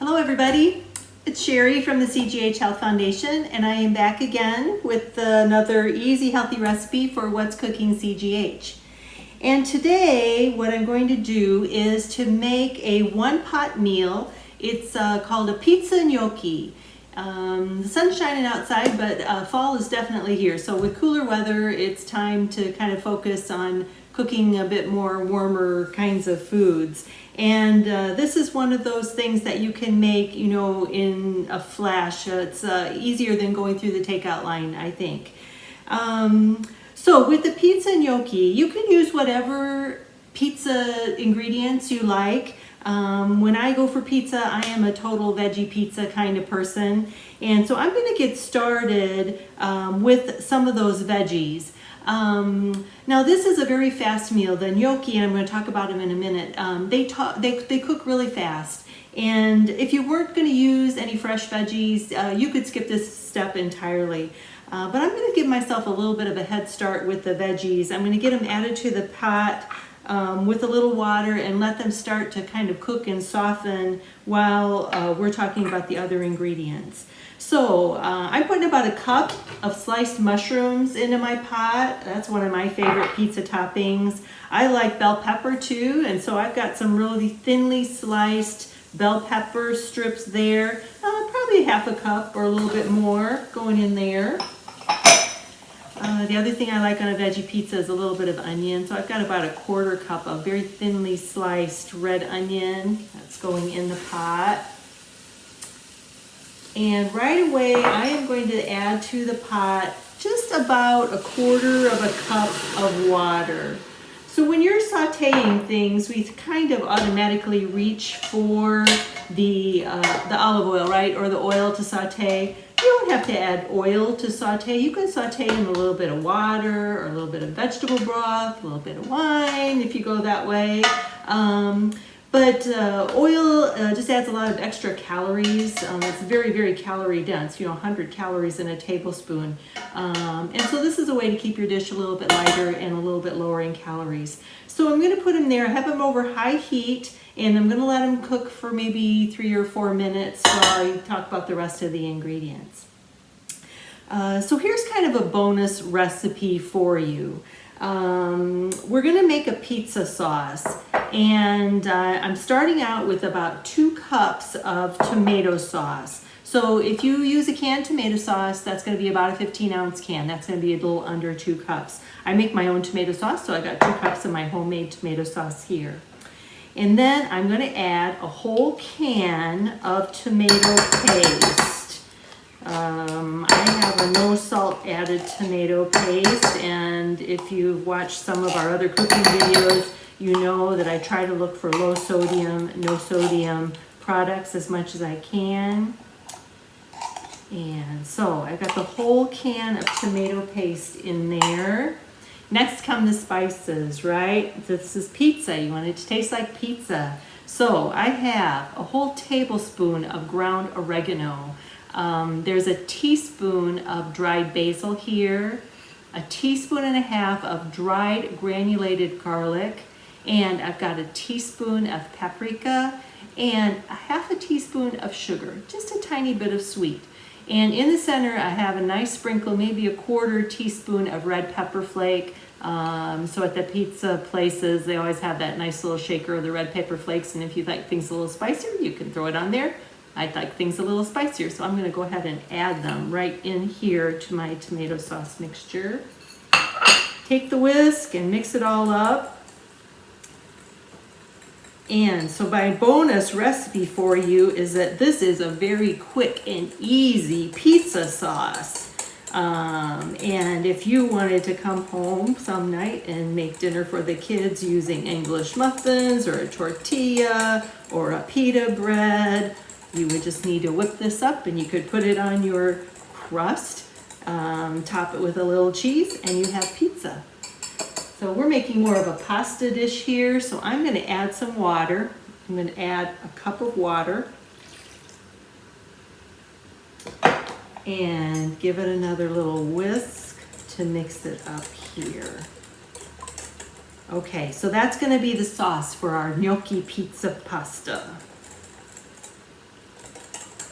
Hello everybody, it's Sherry from the CGH Health Foundation, and I am back again with another easy healthy recipe for What's Cooking CGH. And today what I'm going to do is to make a one-pot meal. It's called a pizza gnocchi. The sun's shining outside, but fall is definitely here. So with cooler weather, it's time to kind of focus on cooking a bit more warmer kinds of foods. And this is one of those things that you can make, you know, in a flash. It's easier than going through the takeout line, I think. So with the pizza gnocchi, you can use whatever pizza ingredients you like. When I go for pizza, I am a total veggie pizza kind of person. And so I'm going to get started with some of those veggies. Now this is a very fast meal. The gnocchi, and I'm going to talk about them in a minute, they cook really fast. And if you weren't going to use any fresh veggies, you could skip this step entirely. But I'm going to give myself a little bit of a head start with the veggies. I'm going to get them added to the pot with a little water and let them start to kind of cook and soften while we're talking about the other ingredients. So I'm putting about a cup of sliced mushrooms into my pot. That's one of my favorite pizza toppings. I like bell pepper too, and so I've got some really thinly sliced bell pepper strips there. Probably half a cup or a little bit more going in there. The other thing I like on a veggie pizza is a little bit of onion. So I've got about a quarter cup of very thinly sliced red onion that's going in the pot. And right away I am going to add to the pot just about a quarter of a cup of water. So when you're sauteing things, we kind of automatically reach for the olive oil, right? Or the oil to saute. You don't have to add oil to saute. You can saute in a little bit of water or a little bit of vegetable broth, a little bit of wine if you go that way. But oil just adds a lot of extra calories. It's very, very calorie dense, 100 calories in a tablespoon. And so this is a way to keep your dish a little bit lighter and a little bit lower in calories. So I'm going to put them there, have them over high heat, and I'm going to let them cook for maybe 3 or 4 minutes while I talk about the rest of the ingredients. So here's kind of a bonus recipe for you. We're going to make a pizza sauce, and I'm starting out with about 2 cups of tomato sauce. So if you use a canned tomato sauce, that's going to be about a 15-ounce can. That's going to be a little under 2 cups. I make my own tomato sauce, so I got 2 cups of my homemade tomato sauce here. And then I'm going to add a whole can of tomato paste. I have a no salt added tomato paste, and if you've watched some of our other cooking videos, you know that I try to look for low sodium, no sodium products as much as I can. And so I got the whole can of tomato paste in there. Next come the spices, right? This is pizza. You want it to taste like pizza. So I have a whole tablespoon of ground oregano. There's a teaspoon of dried basil here, a teaspoon and a half of dried granulated garlic, and I've got a teaspoon of paprika and a half a teaspoon of sugar, just a tiny bit of sweet. And in the center I have a nice sprinkle, maybe a quarter teaspoon of red pepper flake. So at the pizza places, they always have that nice little shaker of the red pepper flakes, and if you like things a little spicier, you can throw it on there. I like things a little spicier, so I'm going to go ahead and add them right in here to my tomato sauce mixture. Take the whisk and mix it all up. And so my bonus recipe for you is that this is a very quick and easy pizza sauce. And if you wanted to come home some night and make dinner for the kids using English muffins or a tortilla or a pita bread, you would just need to whip this up, and you could put it on your crust, top it with a little cheese, and you have pizza. So we're making more of a pasta dish here, so I'm going to add some water. I'm going to add a cup of water and give it another little whisk to mix it up here. Okay, so that's going to be the sauce for our gnocchi pizza pasta.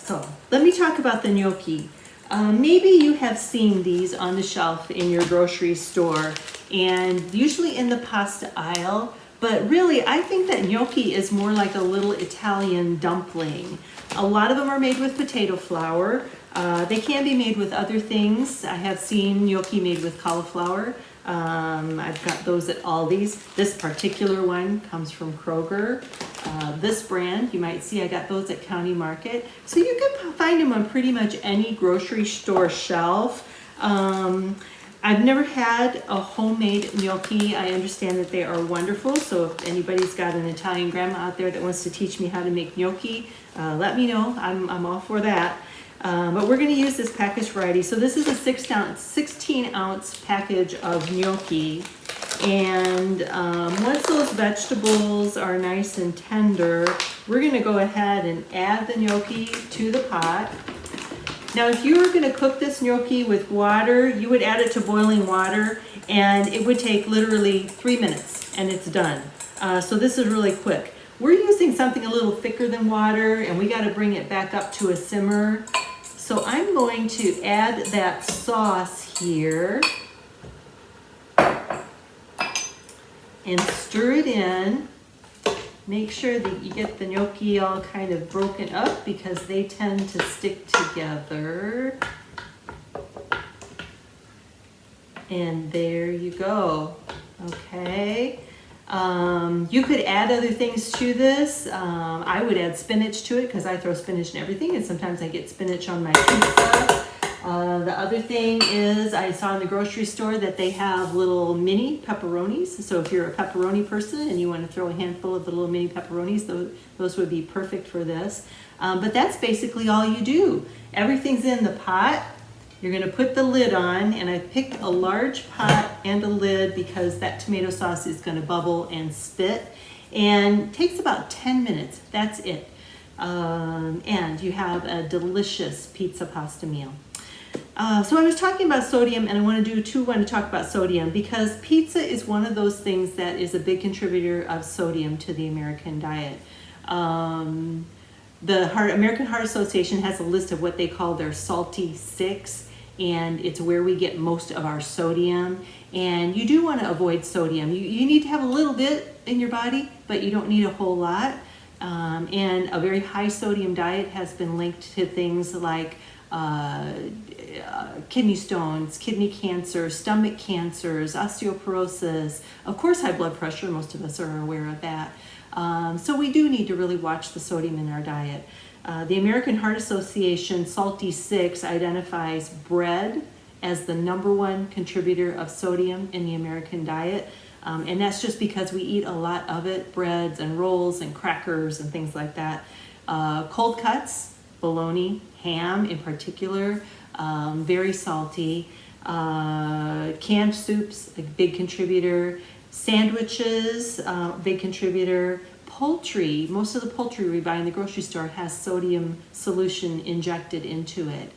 So let me talk about the gnocchi. Maybe you have seen these on the shelf in your grocery store and usually in the pasta aisle, but really I think that gnocchi is more like a little Italian dumpling. A lot of them are made with potato flour. They can be made with other things. I have seen gnocchi made with cauliflower. I've got those at Aldi's. This particular one comes from Kroger. This brand, you might see I got those at County Market. So you can find them on pretty much any grocery store shelf. I've never had a homemade gnocchi. I understand that they are wonderful. So if anybody's got an Italian grandma out there that wants to teach me how to make gnocchi, let me know. I'm all for that. But we're going to use this package variety. So this is a 16-ounce package of gnocchi. And once those vegetables are nice and tender, we're going to go ahead and add the gnocchi to the pot. Now, if you were going to cook this gnocchi with water, you would add it to boiling water, and it would take literally 3 minutes, and it's done. So this is really quick. We're using something a little thicker than water, and we got to bring it back up to a simmer. So I'm going to add that sauce here and stir it in. Make sure that you get the gnocchi all kind of broken up because they tend to stick together. And there you go. Okay. You could add other things to this. I would add spinach to it because I throw spinach in everything, and sometimes I get spinach on my pizza. The other thing is I saw in the grocery store that they have little mini pepperonis. So if you're a pepperoni person and you want to throw a handful of the little mini pepperonis, those would be perfect for this. But that's basically all you do. Everything's in the pot. You're going to put the lid on, and I picked a large pot and a lid because that tomato sauce is going to bubble and spit, and takes about 10 minutes. That's it. And you have a delicious pizza pasta meal. So I was talking about sodium, and I want to talk about sodium because pizza is one of those things that is a big contributor of sodium to the American diet. The American Heart Association has a list of what they call their salty six, and it's where we get most of our sodium. And you do want to avoid sodium. You need to have a little bit in your body, but you don't need a whole lot. And a very high sodium diet has been linked to things like kidney stones, kidney cancer, stomach cancers, osteoporosis, of course high blood pressure. Most of us are aware of that. So we do need to really watch the sodium in our diet. The American Heart Association Salty 6 identifies bread as the #1 contributor of sodium in the American diet. And that's just because we eat a lot of it, breads and rolls and crackers and things like that. Cold cuts, bologna, ham in particular, very salty. Canned soups, a big contributor. Sandwiches, big contributor. Poultry, most of the poultry we buy in the grocery store has sodium solution injected into it.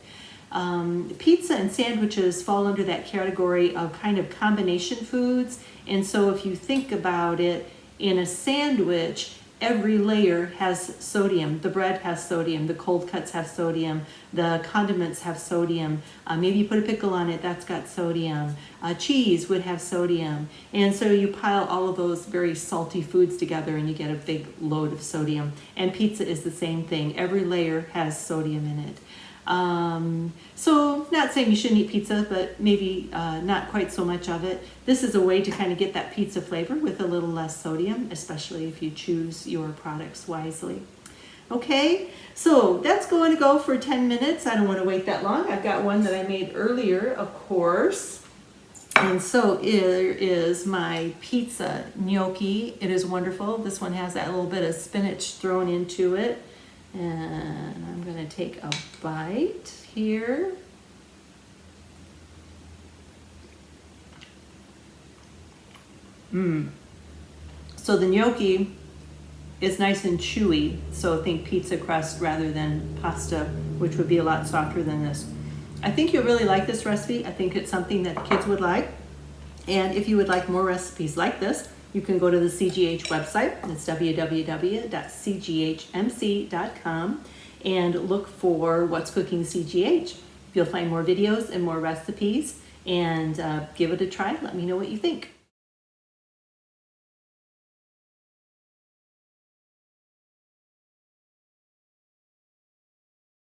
Pizza and sandwiches fall under that category of kind of combination foods. And so if you think about it, in a sandwich, every layer has sodium. The bread has sodium, the cold cuts have sodium, the condiments have sodium. Maybe you put a pickle on it, that's got sodium. Cheese would have sodium. And so you pile all of those very salty foods together and you get a big load of sodium. And pizza is the same thing. Every layer has sodium in it. So not saying you shouldn't eat pizza, but maybe not quite so much of it. This is a way to kind of get that pizza flavor with a little less sodium, especially if you choose your products wisely. Okay, so that's going to go for 10 minutes. I don't want to wait that long. I've got one that I made earlier, of course. And so here is my pizza gnocchi. It is wonderful. This one has that little bit of spinach thrown into it. And I'm going to take a bite here. So the gnocchi is nice and chewy. So think pizza crust rather than pasta, which would be a lot softer than this. I think you'll really like this recipe. I think it's something that kids would like. And if you would like more recipes like this, you can go to the CGH website. It's www.cghmc.com. and look for What's Cooking CGH. You'll find more videos and more recipes, and give it a try. Let me know what you think.